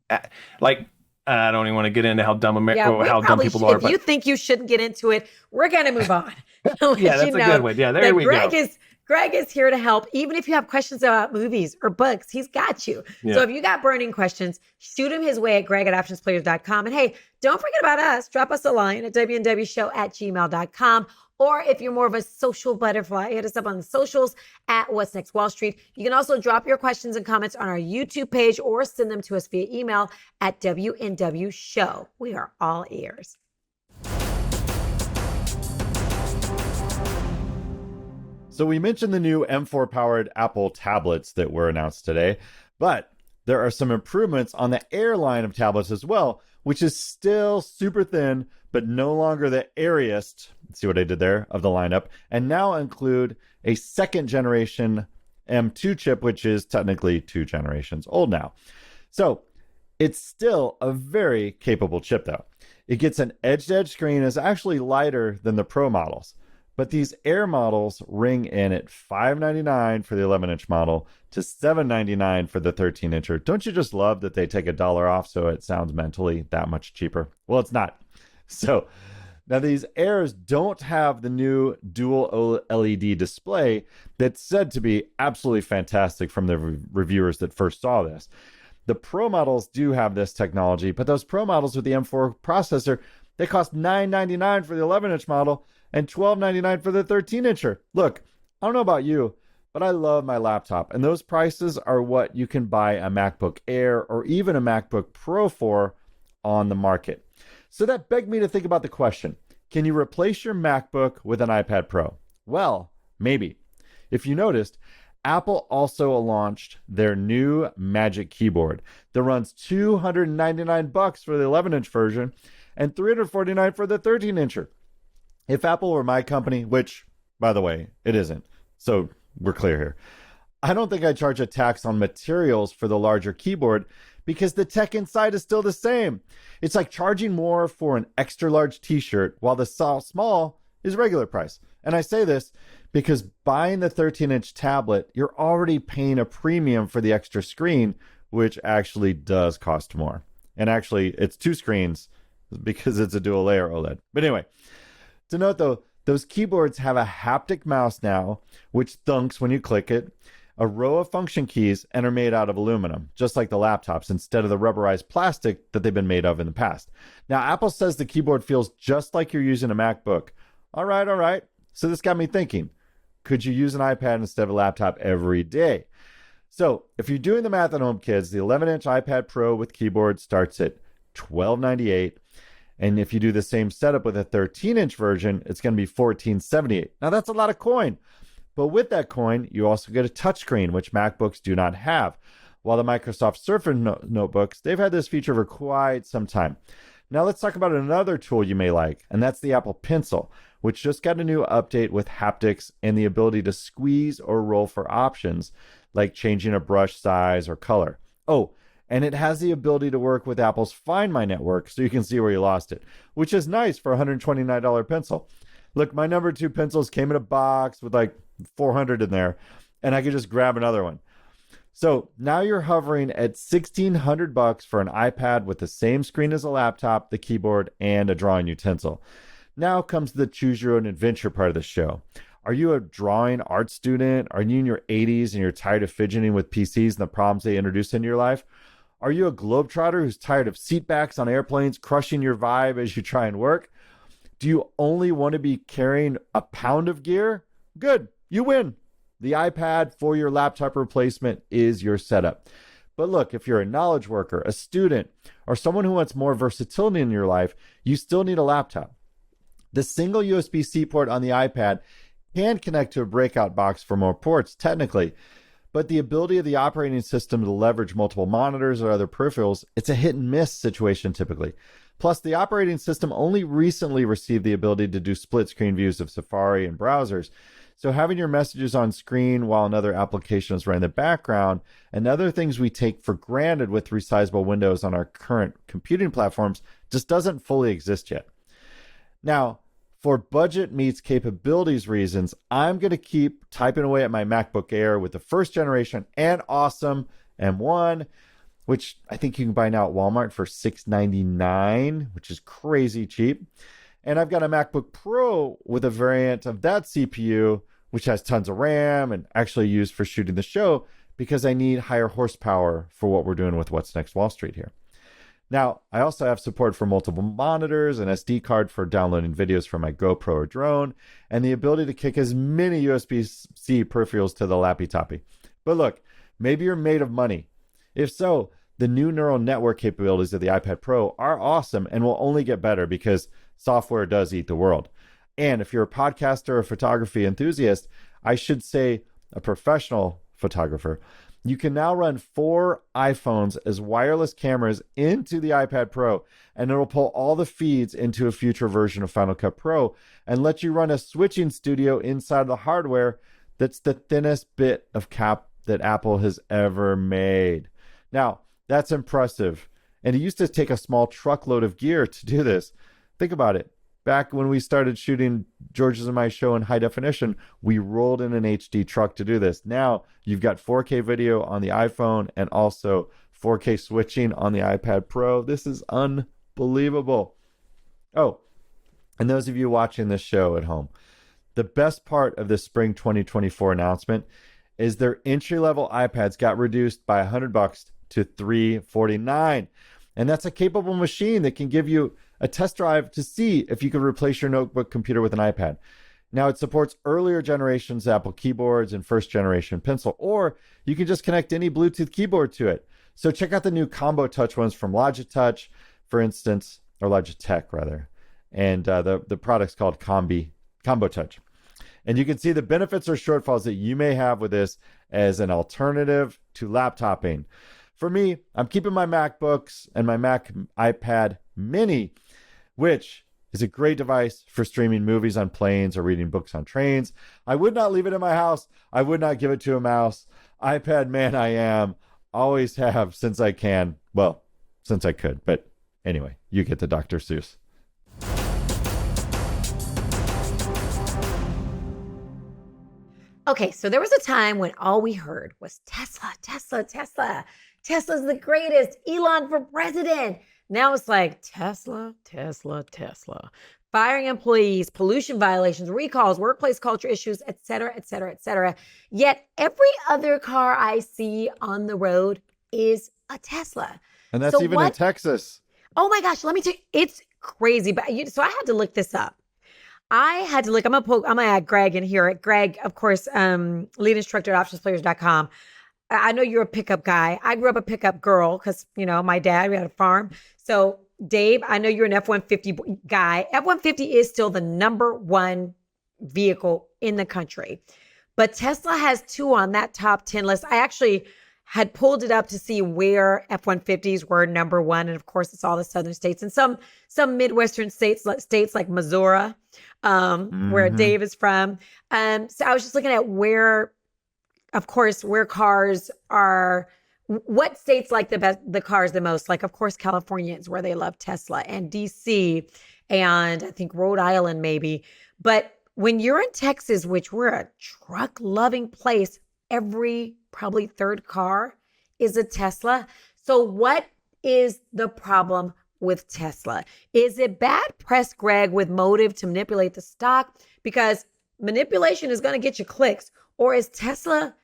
I don't even want to get into how dumb how dumb people are. If you think you shouldn't get into it, we're gonna move on. Yeah, that's a good one. Yeah, there we go. Greg is here to help. Even if you have questions about movies or books, he's got you. Yeah. So if you got burning questions, shoot him his way at Greg at OptionsPlayers.com. And hey, don't forget about us. Drop us a line at WNWshow@gmail.com. Or if you're more of a social butterfly, hit us up on the socials at What's Next Wall Street. You can also drop your questions and comments on our YouTube page or send them to us via email at WNWshow. We are all ears. So we mentioned the new M4 powered Apple tablets that were announced today, but there are some improvements on the Air line of tablets as well, which is still super thin, but no longer the airiest, see what I did there, of the lineup, and now include a second generation M2 chip, which is technically 2 generations old now. So it's still a very capable chip though. It gets an edge-to-edge screen, is actually lighter than the Pro models. But these Air models ring in at $599 for the 11-inch model to $799 for the 13-incher. Don't you just love that they take $1 off so it sounds mentally that much cheaper? Well, it's not. So now these Airs don't have the new dual LED display that's said to be absolutely fantastic from the reviewers that first saw this. The Pro models do have this technology, but those Pro models with the M4 processor, they cost $999 for the 11-inch model and $1299 for the 13-incher. Look, I don't know about you, but I love my laptop, and those prices are what you can buy a MacBook Air or even a MacBook Pro for on the market. So that begged me to think about the question, can you replace your MacBook with an iPad Pro? Well, maybe. If you noticed, Apple also launched their new Magic Keyboard that runs $299 for the 11-inch version and $349 for the 13-incher. If Apple were my company, which, by the way, it isn't, so we're clear here, I don't think I'd charge a tax on materials for the larger keyboard because the tech inside is still the same. It's like charging more for an extra large t-shirt while the small is regular price. And I say this because buying the 13-inch tablet, you're already paying a premium for the extra screen, which actually does cost more. And actually, it's 2 screens because it's a dual layer OLED. But anyway, to note though, those keyboards have a haptic mouse now, which thunks when you click it, a row of function keys, and are made out of aluminum, just like the laptops, instead of the rubberized plastic that they've been made of in the past. Now, Apple says the keyboard feels just like you're using a MacBook. All right. So this got me thinking, could you use an iPad instead of a laptop every day? So if you're doing the math at home, kids, the 11-inch iPad Pro with keyboard starts at $1298. And if you do the same setup with a 13-inch version, it's going to be $1478. Now, that's a lot of coin. But with that coin, you also get a touchscreen, which MacBooks do not have. While the Microsoft Surface notebooks, they've had this feature for quite some time. Now, let's talk about another tool you may like, and that's the Apple Pencil, which just got a new update with haptics and the ability to squeeze or roll for options, like changing a brush size or color. Oh, and it has the ability to work with Apple's Find My network so you can see where you lost it, which is nice for a $129 pencil. Look, my number 2 pencils came in a box with like 400 in there, and I could just grab another one. So now you're hovering at $1,600 for an iPad with the same screen as a laptop, the keyboard, and a drawing utensil. Now comes the choose your own adventure part of the show. Are you a drawing art student? Are you in your 80s and you're tired of fidgeting with PCs and the problems they introduce into your life? Are you a globetrotter who's tired of seatbacks on airplanes crushing your vibe as you try and work? Do you only want to be carrying a pound of gear? Good, you win. The iPad for your laptop replacement is your setup. But look, if you're a knowledge worker, a student, or someone who wants more versatility in your life, you still need a laptop. The single USB-C port on the iPad can connect to a breakout box for more ports, technically, but the ability of the operating system to leverage multiple monitors or other peripherals, it's a hit and miss situation typically. Plus, the operating system only recently received the ability to do split screen views of Safari and browsers. So having your messages on screen while another application is running in the background and other things we take for granted with resizable windows on our current computing platforms just doesn't fully exist yet. Now, for budget meets capabilities reasons, I'm going to keep typing away at my MacBook Air with the first generation and awesome M1, which I think you can buy now at Walmart for $699, which is crazy cheap. And I've got a MacBook Pro with a variant of that CPU, which has tons of RAM and actually used for shooting the show because I need higher horsepower for what we're doing with What's Next Wall Street here. Now, I also have support for multiple monitors, an SD card for downloading videos from my GoPro or drone, and the ability to kick as many USB-C peripherals to the lappy toppy. But look, maybe you're made of money. If so, the new neural network capabilities of the iPad Pro are awesome and will only get better because software does eat the world. And if you're a podcaster or photography enthusiast, I should say a professional photographer, you can now run 4 iPhones as wireless cameras into the iPad Pro, and it'll pull all the feeds into a future version of Final Cut Pro and let you run a switching studio inside the hardware that's the thinnest bit of cap that Apple has ever made. Now, that's impressive. And it used to take a small truckload of gear to do this. Think about it. Back when we started shooting George's and my show in high definition, we rolled in an HD truck to do this. Now you've got 4K video on the iPhone and also 4K switching on the iPad Pro. This is unbelievable. Oh, and those of you watching this show at home, the best part of the spring 2024 announcement is their entry-level iPads got reduced by $100 to $349. And that's a capable machine that can give you a test drive to see if you can replace your notebook computer with an iPad. Now, it supports earlier generations Apple keyboards and first generation Pencil, or you can just connect any Bluetooth keyboard to it. So check out the new Combo Touch ones from Logitech, for instance, or Logitech rather. And the product's called Combo Touch. And you can see the benefits or shortfalls that you may have with this as an alternative to laptoping. For me, I'm keeping my MacBooks and my Mac iPad Mini, which is a great device for streaming movies on planes or reading books on trains. I would not leave it in my house. I would not give it to a mouse. iPad man I am. Always have since I can. Well, since I could. But anyway, you get the Dr. Seuss. Okay, so there was a time when all we heard was Tesla, Tesla, Tesla. Tesla's the greatest. Elon for president. Now it's like Tesla, Tesla, Tesla. Firing employees, pollution violations, recalls, workplace culture issues, et cetera, et cetera, et cetera. Yet every other car I see on the road is a Tesla. And that's even in Texas. Oh my gosh, let me tell you, it's crazy. But so I had to look this up. I'm gonna add Greg in here. Greg, of course, lead instructor at OptionsPlayers.com. I know you're a pickup guy. I grew up a pickup girl because, my dad, we had a farm. So Dave, I know you're an F-150 guy. F-150 is still the number one vehicle in the country. But Tesla has 2 on that top 10 list. I actually had pulled it up to see where F-150s were number 1. And of course, it's all the southern states and some Midwestern states like Missouri, where Dave is from. So I was just looking at where cars are, what states like the cars the most. Like, of course, California is where they love Tesla, and DC, and I think Rhode Island maybe. But when you're in Texas, which we're a truck loving place, every probably third car is a Tesla. So what is the problem with Tesla? Is it bad press, Greg, with motive to manipulate the stock? Because manipulation is going to get you clicks, or is Tesla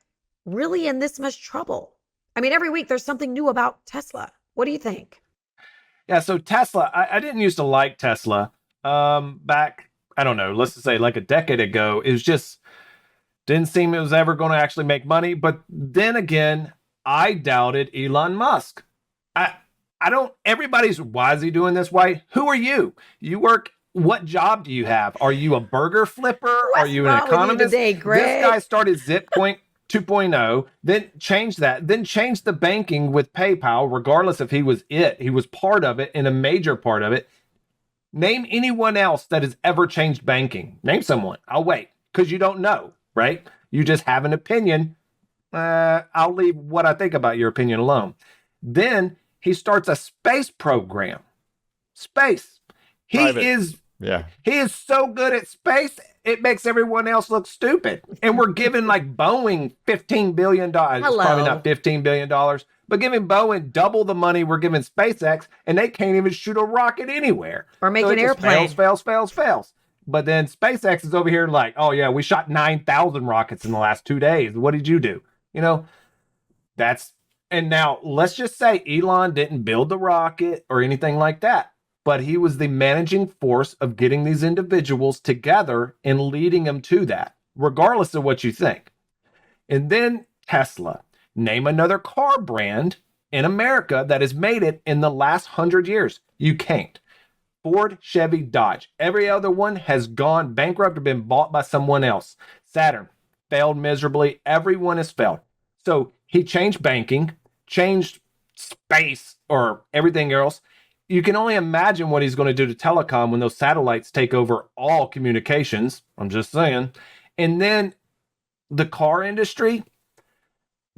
really in this much trouble? I mean, every week there's something new about Tesla. What do you think? Yeah, so Tesla, I didn't used to like Tesla. Back, I don't know, let's just say like a decade ago, it was just didn't seem it was ever going to actually make money. But then again, I doubted Elon Musk. I don't, everybody's, why is he doing this? Why? Who are you? You work, what job do you have? Are you a burger flipper? Are you an economist? Today, Greg? This guy started Zipcoin 2.0, then changed that, then changed the banking with PayPal, regardless if he was it. He was part of it and a major part of it. Name anyone else that has ever changed banking. Name someone. I'll wait, because you don't know, right? You just have an opinion. I'll leave what I think about your opinion alone. Then he starts a space program. Space. Private. He is so good at space, it makes everyone else look stupid. And we're giving like Boeing $15 billion. It's probably not $15 billion, but giving Boeing double the money we're giving SpaceX, and they can't even shoot a rocket anywhere. Or make an airplane. Fails. But then SpaceX is over here like, oh yeah, we shot 9,000 rockets in the last 2 days. What did you do? You know, and now let's just say Elon didn't build the rocket or anything like that, but he was the managing force of getting these individuals together and leading them to that, regardless of what you think. And then Tesla. Name another car brand in America that has made it in the last 100 years. You can't. Ford, Chevy, Dodge. Every other one has gone bankrupt or been bought by someone else. Saturn failed miserably. Everyone has failed. So he changed banking, changed space or everything else. You can only imagine what he's going to do to telecom when those satellites take over all communications. I'm just saying. And then the car industry.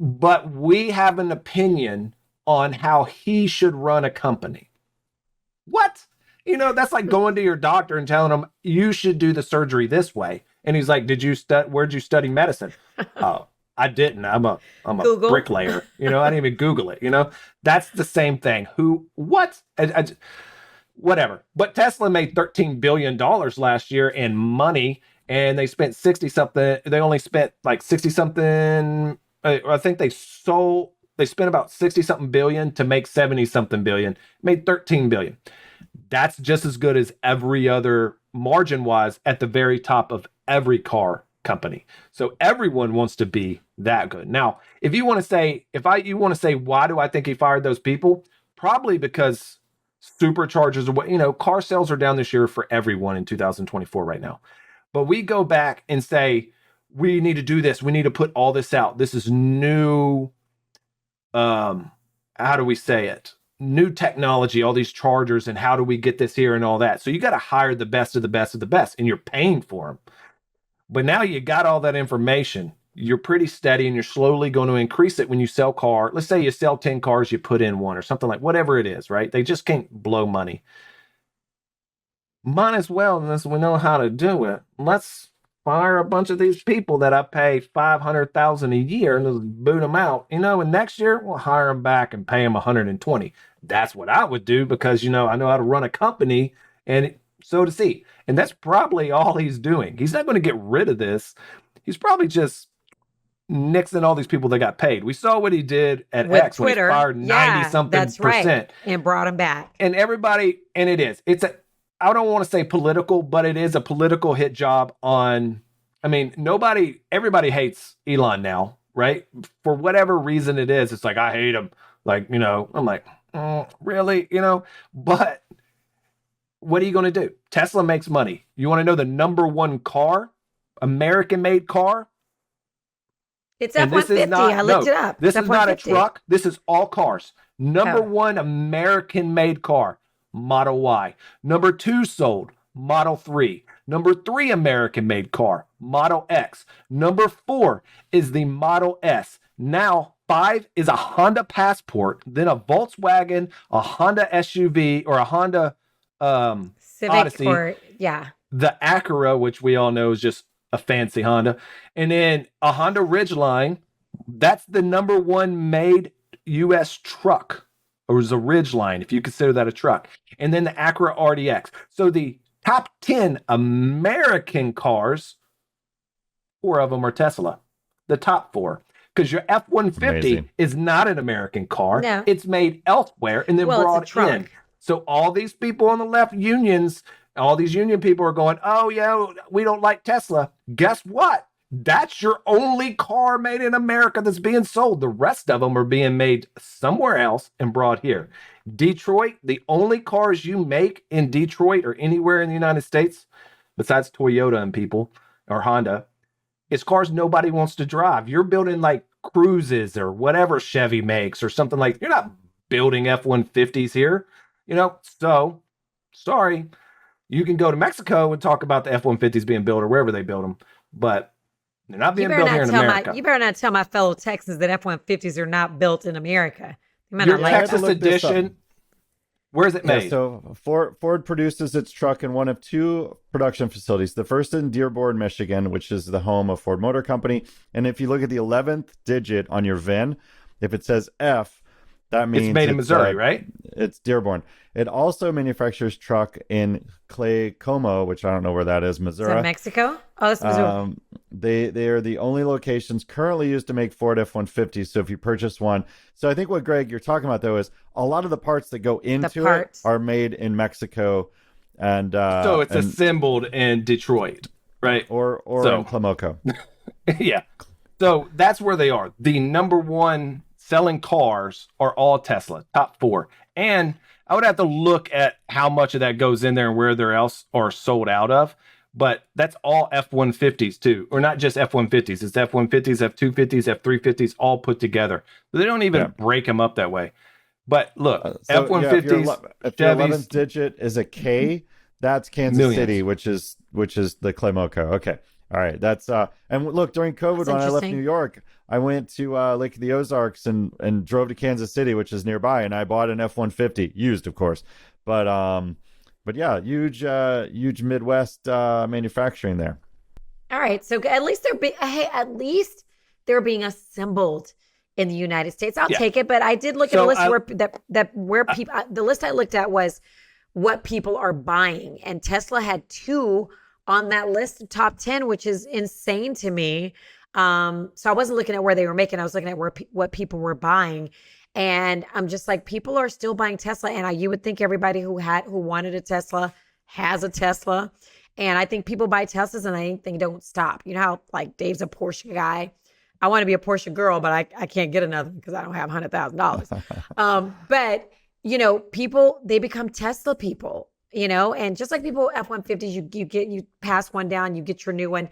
But we have an opinion on how he should run a company. What? You know, that's like going to your doctor and telling him you should do the surgery this way. And he's like, where'd you study medicine? Oh, I didn't. I'm a bricklayer. You know, I didn't even Google it. You know, that's the same thing. What? Whatever. But Tesla made $13 billion last year in money, and they spent 60 something. They only spent like 60 something. I think they spent about 60 something billion to make 70 something billion, made 13 billion. That's just as good as every other margin wise at the very top of every car company. So everyone wants to be that good. Now, if you want to say, why do I think he fired those people? Probably because superchargers are what, you know, car sales are down this year for everyone in 2024 right now. But we go back and say, we need to do this. We need to put all this out. This is new, how do we say it? New technology, all these chargers, and how do we get this here and all that? So you got to hire the best of the best of the best, and you're paying for them. But now you got all that information. You're pretty steady, and you're slowly going to increase it when you sell car. Let's say you sell 10 cars, you put in one or something like whatever it is, right? They just can't blow money. Might as well, unless we know how to do it. Let's fire a bunch of these people that I pay $500,000 a year and just boot them out, you know, and next year we'll hire them back and pay them 120. That's what I would do because, you know, I know how to run a company and so to see. And that's probably all he's doing. He's not going to get rid of this. He's probably just nixing all these people that got paid. We saw what he did at with X Twitter. When he fired 90 something that's percent. Right. And brought him back. And everybody, and I don't want to say political, but it is a political hit job on, I mean, everybody hates Elon now, right? For whatever reason it is, it's like, I hate him. Like, you know, I'm like, really? You know, but what are you going to do? Tesla makes money. You want to know the number one car, American-made car? It's F-150. I looked it up. This it's is F-150. not a truck. This is all cars. Number one American-made car. Model Y. Number 2 sold, Model 3. Number 3 American-made car, Model X. Number 4 is the Model S. Now 5 is a Honda Passport, then a Volkswagen, a Honda SUV, or a Honda Civic Odyssey. The Acura, which we all know is just a fancy Honda. And then a Honda Ridgeline. That's the number one made U.S. truck. Or was a Ridgeline, if you consider that a truck. And then the Acura RDX. So the top 10 American cars 4 of them are Tesla. The top 4. Because your F-150 Amazing. is not an American car. No. It's made elsewhere and then Well, it's a brought truck. in. So all these people on the left, unions, all these union people are going, oh, yeah, we don't like Tesla. Guess what? That's your only car made in America that's being sold. The rest of them are being made somewhere else and brought here. Detroit, the only cars you make in Detroit or anywhere in the United States, besides Toyota and people or Honda, is cars nobody wants to drive. You're building like Cruises or whatever Chevy makes or something like. You're not building F-150s here, you know. So, sorry, you can go to Mexico and talk about the F-150s being built or wherever they build them, but they're not being built here in America. You better not tell my fellow Texans that F-150s are not built in America. Your Texas edition, where is it made? Yeah, so Ford produces its truck in one of 2 production facilities. The first in Dearborn, Michigan, which is the home of Ford Motor Company. And if you look at the 11th digit on your VIN, if it says F, that means it's made in Missouri, right? It's Dearborn. It also manufactures truck in Clay Como, which I don't know where that is, Missouri. Is that Mexico? Oh, that's Missouri. They are the only locations currently used to make Ford F-150s. So if you purchase one, so I think what Greg you're talking about though is a lot of the parts that go into it are made in Mexico, and so it's assembled in Detroit, right? Or in Clamoco. Yeah. So that's where they are. The number 1 selling cars are all Tesla, top 4. And I would have to look at how much of that goes in there and where they're else are sold out of. But that's all F-150s too, or not just F-150s. It's F-150s, F-250s, F-350s, all put together. So they don't even break them up that way. But look, F-150s, if your 11th digit is a K, that's Kansas City, which is the Clamoco. Okay. All right. That's and look, during COVID when I left New York, I went to Lake of the Ozarks and drove to Kansas City, which is nearby, and I bought an F-150, used of course. But yeah, huge Midwest manufacturing there. All right, so at least they're being assembled in the United States. I'll take it, but I did look at a list where people. The list I looked at was what people are buying, and Tesla had 2 on that list, top 10, which is insane to me. So I wasn't looking at where they were making. I was looking at what people were buying. And I'm just like, people are still buying Tesla. And you would think everybody who wanted a Tesla has a Tesla. And I think people buy Teslas and I think they don't stop. You know how like Dave's a Porsche guy. I want to be a Porsche girl, but I can't get another because I don't have $100,000. But you know, people, they become Tesla people, you know, and just like people F-150s, you pass one down, you get your new one.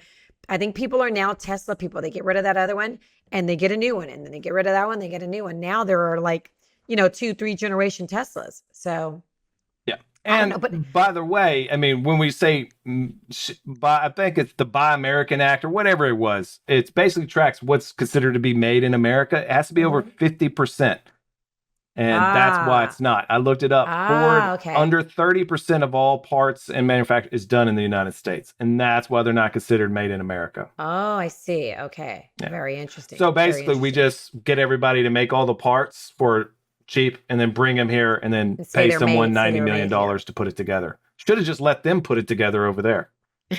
I think people are now Tesla people. They get rid of that other one and they get a new one, and then they get rid of that one, they get a new one. Now there are like, you know, 2-3 generation Teslas. So yeah. And by the way, I mean, when we say I think it's the Buy American Act or whatever it was, it basically tracks what's considered to be made in America. It has to be over 50%. And that's why it's not. I looked it up. Ford, under 30% of all parts and manufacture is done in the United States. And that's why they're not considered made in America. Oh, I see. Okay. Yeah. Very interesting. So basically, we just get everybody to make all the parts for cheap and then bring them here and then pay someone $90 million to put it together. Should have just let them put it together over there.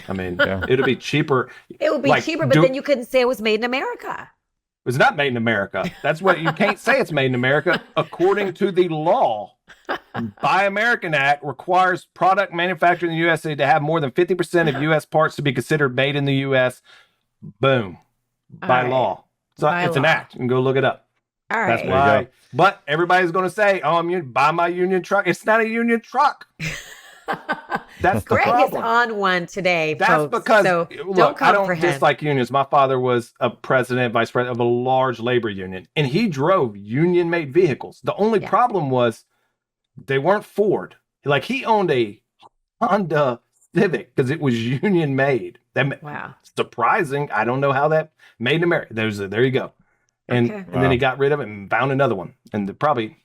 I mean, it'd be cheaper. It would be cheaper, but then you couldn't say it was made in America. It's not made in America. That's what you can't say it's made in America. According to the law, Buy American Act requires product manufactured in the USA to have more than 50% of U.S. parts to be considered made in the U.S. Boom. By law. So it's an act. You can go look it up. All right. That's why. But everybody's going to say, oh, buy my union truck. It's not a union truck. That's the Greg problem. is on one today, That's folks, because, so look, I don't dislike unions. My father was a president, vice president of a large labor union, and he drove union-made vehicles. The only problem was they weren't Ford. Like, he owned a Honda Civic because it was union-made. Wow. Surprising. I don't know how that made in America. There you go. And then he got rid of it and found another one. And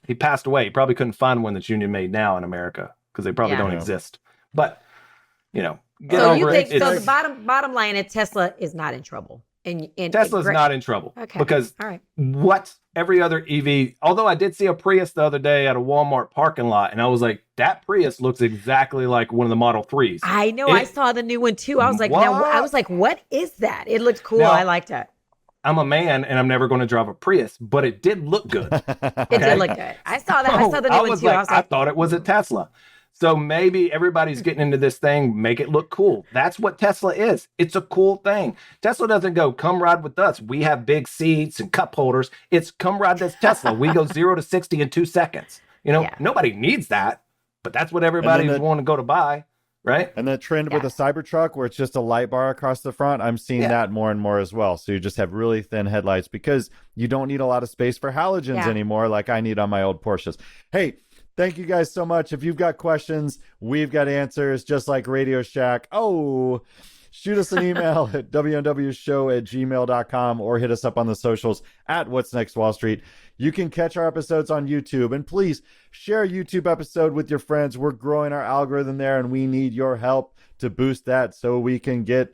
he passed away. He probably couldn't find one that's union-made now in America, because they probably don't exist. But, you know, get over it. So the bottom line is Tesla is not in trouble. And Tesla's not in trouble because all right. what every other EV, although I did see a Prius the other day at a Walmart parking lot, and I was like, that Prius looks exactly like one of the Model 3s. I know. I saw the new one too. I was like, what is that? It looked cool. Now, I liked it. I'm a man and I'm never going to drive a Prius, but it did look good. It did look good. I saw that. I saw the new one too. I thought it was a Tesla. So maybe everybody's getting into this thing, make it look cool. That's what Tesla is. It's a cool thing. Tesla doesn't go, come ride with us. We have big seats and cup holders. It's come ride this Tesla. We go 0 to 60 in 2 seconds. Nobody needs that, but that's what everybody's wanting to go to buy, right? And the trend with a Cybertruck where it's just a light bar across the front, I'm seeing that more and more as well. So you just have really thin headlights because you don't need a lot of space for halogens anymore like I need on my old Porsches. Hey, thank you guys so much. If you've got questions, we've got answers, just like Radio Shack. Oh, shoot us an email at wnwshow@gmail.com or hit us up on the socials at What's Next Wall Street. You can catch our episodes on YouTube, and please share a YouTube episode with your friends. We're growing our algorithm there, and we need your help to boost that so we can get,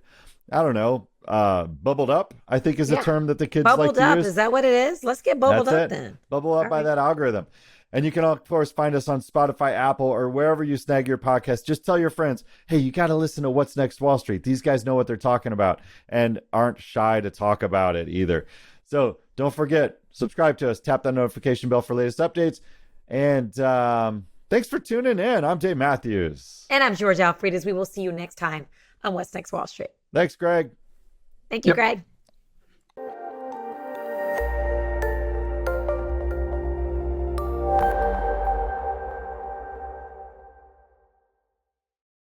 I don't know, bubbled up, I think is a term that the kids like to use. Is that what it is? Let's get bubbled up then. Bubble up by that algorithm. And you can, of course, find us on Spotify, Apple, or wherever you snag your podcast. Just tell your friends, hey, you got to listen to What's Next Wall Street. These guys know what they're talking about and aren't shy to talk about it either. So don't forget, subscribe to us, tap that notification bell for latest updates. And thanks for tuning in. I'm Dave Mathews. And I'm George Alfredas. We will see you next time on What's Next Wall Street. Thanks, Greg. Thank you, Greg.